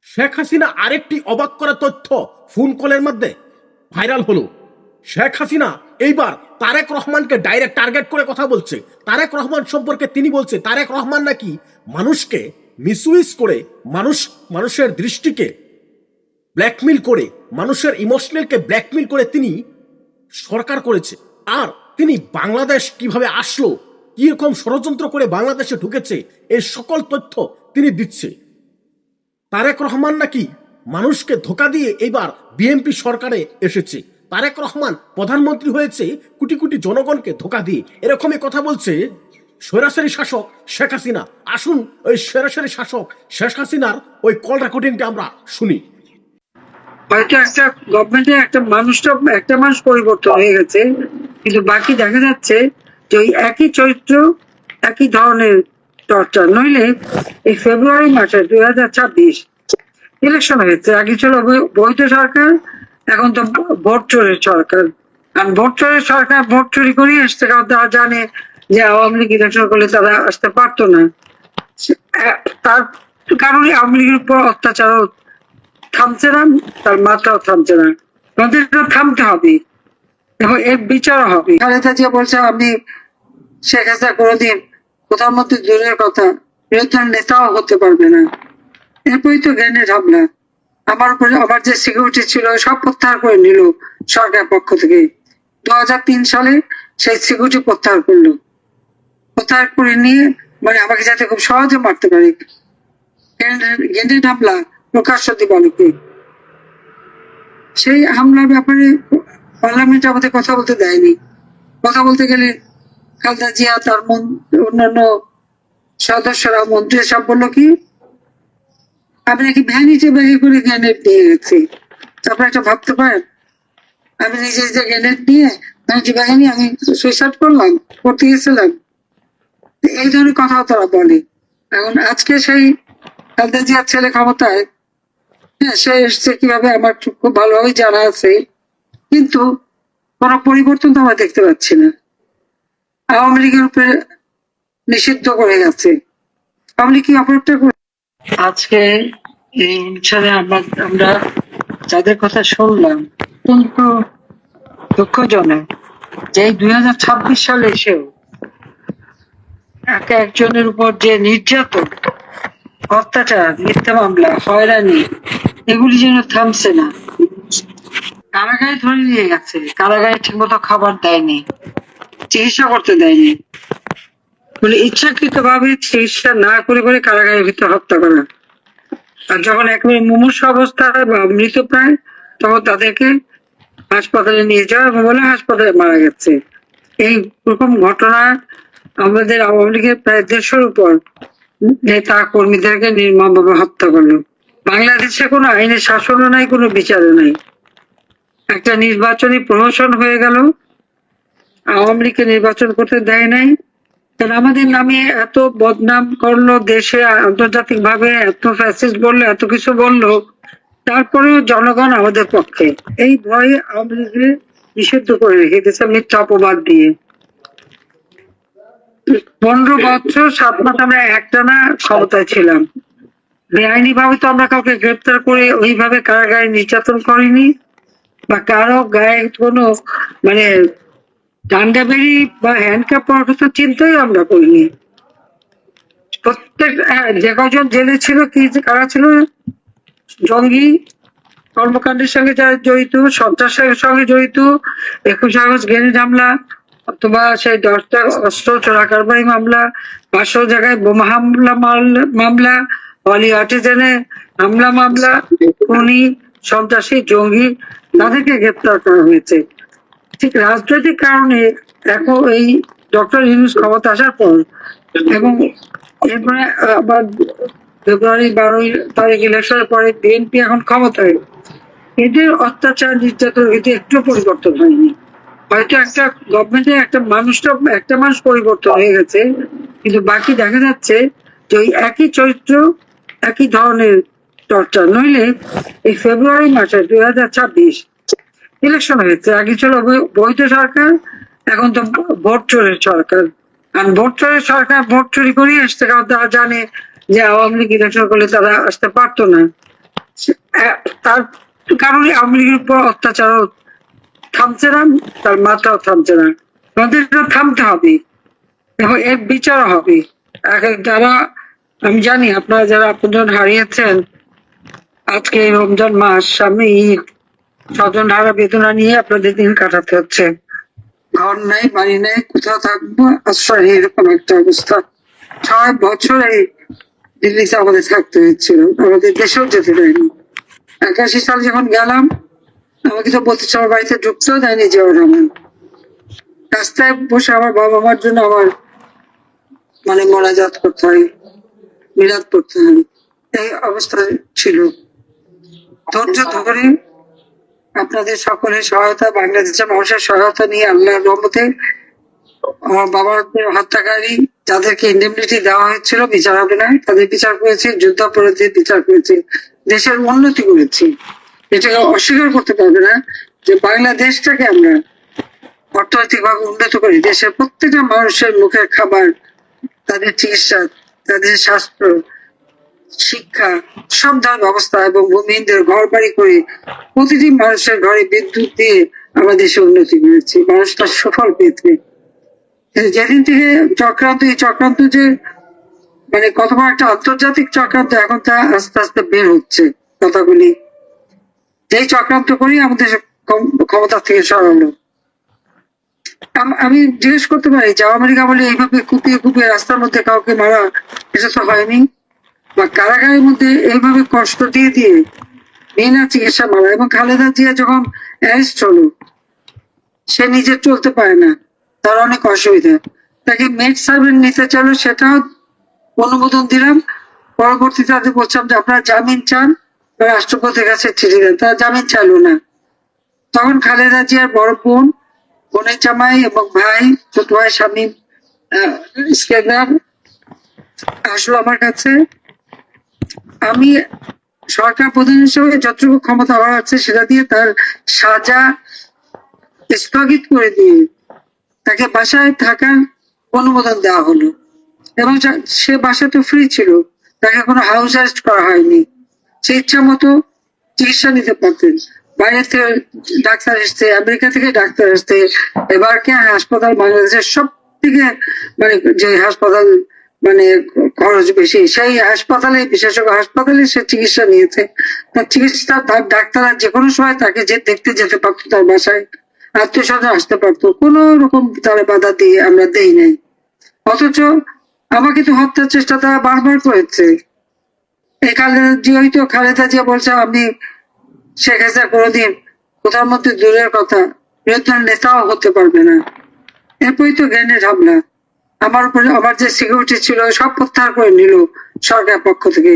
শেখ হাসিনা আরেকটি অবাক করা তথ্য ফোন কলের মধ্যে ভাইরাল হলো। শেখ হাসিনা এইবার তারেক রহমানকে ডাইরেক্ট টার্গেট করে কথা বলছে। তারেক রহমান সম্পর্কে তিনি বলছে তারেক রহমান নাকি মানুষকে মিসইউজ করে, মানুষের দৃষ্টিকে ব্ল্যাকমেল করে, মানুষের ইমোশনালকে ব্ল্যাকমেল করে তিনি সরকার করেছে। আর তিনি বাংলাদেশ কিভাবে আসলো, কিরকম ষড়যন্ত্র করে বাংলাদেশে ঢুকেছে, এই সকল তথ্য তিনি দিচ্ছে। তারেক রহমান নাকি মানুষকে ধোকা দিয়ে এইবার বিএনপি সরকারে এসেছে। তারেক রহমান প্রধানমন্ত্রী হয়েছে কোটি কোটি জনগণকে ধোকা দিয়ে, এরকমই কথা বলছে স্বৈরাচারী শাসক শেখ হাসিনা। আসুন ওই স্বৈরাচারী শাসক শেখ হাসিনার ওই কল রেকর্ডিংটা আমরা শুনি। হয়তো একটা গভর্নমেন্টের একটা মানুষ পরিবর্তন হয়ে গেছে, কিন্তু বাকি দেখা যাচ্ছে যে ওই একই চরিত্র, একই ধরনের টর্চার। নইলে এই ফেব্রুয়ারি মাসে 2026 ইলেকশন হয়েছে, আগে ছিল বৈধ সরকার, এখন তো ভোট চোরের সরকার। আর ভোট চোরের সরকার ভোট চুরি করে আসতে, কারণ তারা জানে যে আওয়ামী লীগ ইলেকশন করলে তারা আসতে পারতো না। তার কারণে আওয়ামী লীগের উপর অত্যাচারও থামছে না, তার মাথাও থামছে না। আমাদের থামতে হবে এবং এর বিচার হবে। খালেদা জিয়া বলছে আমি শেখ হাসিনা কোনোদিন প্রধানমন্ত্রী দূরের কথা, বিরোধী নেতাও হতে পারবে না। এরপরই তো গ্রেনেড হামলা, আমার উপরে আমার যে সিকিউরিটি ছিল সব প্রত্যাহার করে নিল সরকার পক্ষ থেকে। 2003 সালে সেই সিকিউরিটি প্রত্যাহার করলো, প্রত্যাহার করে নিয়ে মানে আমাকে যাতে খুব সহজে মারতে পারে। গ্রেনেড হামলা প্রকাশ্য দিবালোকে, সেই হামলার ব্যাপারে পার্লামেন্টে আমাদের কথা বলতে দেয়নি। কথা বলতে গেলে খালেদা জিয়া তার অন্যান্য সদস্যরা, মন্ত্রী সব বললো কি আমি নাকি ভ্যানিটি ব্যাগে করে গ্রেনেড নিয়ে গেছি। তারপরে একটা ভাবতে পারেন, আমি নিজে যে গ্রেনেড নিয়ে ভ্যানিটি ব্যাগে নিয়ে আমি সুইসাইড করতে গেছিলাম। এই ধরনের কথাও তারা বলে। এখন আজকে সেই খালেদা জিয়ার ছেলে ক্ষমতায়, হ্যাঁ সে এসছে কিভাবে আমার খুব ভালোভাবে জানা আছে, কিন্তু কোন পরিবর্তন তো আমরা দেখতে পাচ্ছি না। আওয়ামী লীগের উপরে নিষিদ্ধ করে গেছে। আওয়ামী লীগ কি অপরাধটা করে? আজকে এই অনুষ্ঠানে আমরা যাদের কথা শুনলাম, অত্যন্ত দুঃখজনক যে 2026 সালে এসেও একজনের উপর যে নির্যাতন, অত্যাচার, মিথ্যা মামলা, হয়রানি, এগুলি যেন থামছে না। কারাগারে ধরে নিয়ে গেছে, কারাগারে ঠিক মতো খাবার দেয়নি, চিকিৎসা করতে দেয়নি, বলে ইচ্ছাকৃত ভাবে চিকিৎসা না করে করে কারাগারের ভিতরে হত্যা করা। আর যখন একেবারে মুমূর্ষু অবস্থায় বা মৃত প্রায়, তখন তাদেরকে হাসপাতালে নিয়ে যাওয়া এবং বলে হাসপাতালে মারা গেছে। এই রকম ঘটনা আমাদের আওয়ামী লীগের প্রায় 150-র উপর নেতা কর্মীদেরকে নির্মমভাবে হত্যা করলো। বাংলাদেশে কোনো আইনের শাসনও নাই, কোনো বিচারও নাই। একটা নির্বাচনী প্রহসন হয়ে গেল, আওয়ামী লীগকে নির্বাচন করতে দেয় নাই। আমাদের নামে এত বদনাম করলো, দেশে আন্তর্জাতিক ভাবে এত ফ্যাসিস্ট বললো, এত কিছু বললো, তারপরেও জনগণ আমাদের পক্ষে। এই ভয়ে আওয়ামী লীগকে নিষিদ্ধ করে রেখে দিয়েছে মিথ্যা অপবাদ দিয়ে। 15 বছর 7 মাস আমরা একটানা ক্ষমতায় ছিলাম। বেআইনি ভাবে তো আমরা কাউকে গ্রেপ্তার করে ওইভাবে কারাগারে নির্যাতন করিনি, বা কারো গায়ে কোনো মানে ডান্ডা বেরি বা হ্যান্ডকাপ পরার কথা চিন্তাই আমরা করিনি। প্রত্যেক যে কজন জেলে ছিল, কি কারা ছিল, জঙ্গি কর্মকাণ্ডের সঙ্গে যারা জড়িত, সন্ত্রাসের সঙ্গে জড়িত, 21 আগস্ট গ্রেনেড হামলা, অথবা সেই 10টা অস্ত্র চোরা কারবারি মামলা, 500 জায়গায় বোমা হামলা মামলা, পলি আর্টিজেনে হামলা মামলা, খুনি, সন্ত্রাসী, জঙ্গি, তাদেরকে গ্রেপ্তার করা হয়েছে। ঠিক রাজনৈতিক কারণে এখন এই ডক্টর ইউনূস ক্ষমতা আসার পর এবং এরপরে আবার ফেব্রুয়ারি 12 তারিখ ইলেকশনের পরে বিএনপি এখন ক্ষমতায়, এদের অত্যাচার নির্যাতন কিন্তু একটু পরিবর্তন হয়নি। হয়তো একটা গভর্নমেন্টের একটা মানুষ পরিবর্তন হয়ে গেছে, কিন্তু বাকি দেখা যাচ্ছে যে ওই একই চরিত্র, একই ধরনের টর্চার। নইলে এই ফেব্রুয়ারি মাসে 2026 ইলেকশন হয়েছে, আগে ছিল বৈধ সরকার, এখন তো ভোট চোরের সরকার। আর ভোট চোরের সরকার ভোট চুরি করে আসতে, কারণ তারা জানে যে আওয়ামী লীগ ইলেকশন করলে তারা আসতে পারতো না। তার কারণে আওয়ামী লীগের উপর অত্যাচার থামছে না, তার মাথাও থামছে না। আমাদের এটা থামতে হবে এবং এর বিচার হবে। যারা, আমি জানি আপনারা যারা আপনজন হারিয়েছেন, আজকে এই রমজান মাস, সামনে ঈদ, স্বজন হারা বেদনা নিয়ে আপনাদের দিন কাটাতে হচ্ছে। ঘর নাই, বাড়ি নাই, কোথাও থাকবো আশ্রয় নেই, এরকম একটা অবস্থা। 6 বছর এই দিল্লিতে আমাদের থাকতে হয়েছিল, আমাদের দেশেও যেতে দেয়নি। 81 সালে যখন গেলাম, আমাকে তো বলতে আমার বাড়িতে ঢুকতেও দেয়নি জিয়াউর রহমান। রাস্তায় বসে আমার বাবা মার জন্য আমার মানে মোনাজাত করতে হয়, মিলাদ করতে হয়, এই অবস্থা ছিল। ধৈর্য ধরে আপনাদের সকলের সহায়তা, বাংলাদেশের মানুষের সহায়তা নিয়ে আল্লাহর রহমতে আমার বাবার হত্যাকারী যাদেরকে ইন্ডেমনিটি দেওয়া হয়েছিল বিচার হবে না, তাদের বিচার করেছে, যুদ্ধাপরাধীদের বিচার করেছে, দেশের উন্নতি করেছি। এটাকে অস্বীকার করতে পারবে না যে বাংলাদেশটাকে আমরা অর্থনৈতিকভাবে উন্নত করি, দেশের প্রত্যেকটা মানুষের মুখের খাবার, তাদের চিকিৎসা, তাদের স্বাস্থ্য, শিক্ষা, সব ধরনের ব্যবস্থা এবং ভূমিহীনদের ঘর বাড়ি করে প্রতিটি মানুষের ঘরে বিদ্যুৎ দিয়ে আমরা দেশে উন্নতি করেছি, মানুষটা সুফল পেয়েছে। যেদিন থেকে চক্রান্ত, এই চক্রান্ত যে মানে কত বড় একটা আন্তর্জাতিক চক্রান্ত, এখন তা আস্তে আস্তে বের হচ্ছে কথাগুলি। যেই চক্রান্ত করি আমাদের ক্ষমতা থেকে সরালো। আমি জিজ্ঞেস করতে পারি যে আওয়ামী লীগ আমলে এইভাবে কুপিয়ে কুপিয়ে রাস্তার মধ্যে কাউকে মারা, এটা তো হয়নি। বা কারাগারের মধ্যে এইভাবে কষ্ট দিয়ে দিয়ে বিনা চিকিৎসা মারা। এবং খালেদা জিয়া যখন অ্যারেস্ট হলো, সে নিজে চলতে পারে না, তার অনেক অসুবিধা, তাকে মেড সার্ভেন্ট নিতে চাইলো, সেটাও অনুমোদন দিলাম। পরবর্তীতে তাদের বলছিলাম যে আপনারা জামিন চান, রাষ্ট্রপতির কাছে চিঠি দেন, তারা জামিন চাইলো না। তখন খালেদা জিয়ার বড় বোন, বোনের জামাই এবং ভাই, ছোট ভাই শামীম ইস্কেদার আসলো আমার কাছে। আমি সরকার প্রধান হিসেবে যতটুকু ক্ষমতা আমার আছে সেটা দিয়ে তার সাজা স্থগিত করে দিয়ে তাকে বাসায় থাকার অনুমোদন দেওয়া হলো। এবং সে বাসা তো ফ্রি ছিল, তাকে কোনো হাউস অ্যারেস্ট করা হয়নি, সে ইচ্ছা মতো চিকিৎসা নিতে পারতেন। বাইরে থেকে ডাক্তার এসছে, আমেরিকা থেকে ডাক্তার এসছে, এবার কে হাসপাতাল বাংলাদেশের সব থেকে মানে যে হাসপাতাল মানে খরচ বেশি, সেই হাসপাতালে, বিশেষজ্ঞ হাসপাতালে সে চিকিৎসা নিয়েছে। তার চিকিৎসা, তার ডাক্তার যে কোনো সময় তাকে যে দেখতে যেতে পারতো, তার বাসায় আত্মীয় স্বজন আসতে পারতো, কোন রকম তারা বাধা দিয়ে আমরা দেই নাই। অথচ আমাকে তো হত্যার চেষ্টা তারা বারবার করেছে। এই খালেদা জিয়াই তো, খালেদা জিয়া বলছে আমি শেখ হাসিনা কোনোদিন প্রধানমন্ত্রী দূরের কথা বিরোধী নেতাও হতে পারবে না। এরপরই তো গ্রেনেড হামলা, আমার উপরে আমার যে সিকিউরিটি ছিল সব প্রত্যাহার করে নিল সরকার পক্ষ থেকে।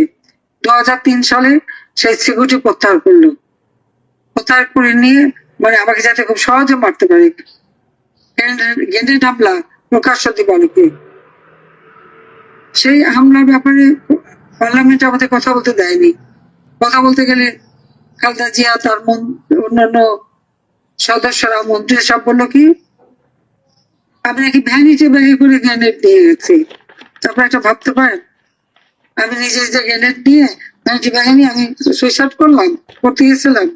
2003 সালে সেই সিকিউরিটি প্রত্যাহার করলো, প্রত্যাহার করে নিয়ে মানে আমাকে যাতে খুব সহজে মারতে পারে। গ্রেনেড হামলা প্রকাশ্য দিবালোকে, সেই হামলার ব্যাপারে পার্লামেন্টে আমাদের কথা বলতে দেয়নি। কথা বলতে গেলে খালেদা জিয়া, তার অন্যান্য সদস্যরা, মন্ত্রী সব বললো কি আমি নাকি ভ্যানিটি ব্যাগে করে গ্রেনেড নিয়ে গেছি। তারপরে একটা ভাবতে পারেন, আমি নিজে যে গ্রেনেড নিয়ে ভ্যানিটি ব্যাগে নিয়ে আমি সুইসাইড করতে গেছিলাম,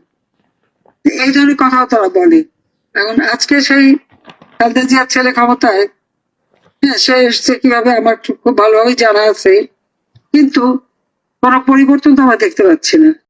এই ধরনের কথা তারা বলে। এখন আজকে সেই খালেদা জিয়ার ছেলে ক্ষমতায়, হ্যাঁ, সে এসছে কিভাবে আমার খুব ভালোভাবে জানা আছে, কিন্তু কোনো পরিবর্তন তো আমরা দেখতে পাচ্ছি না।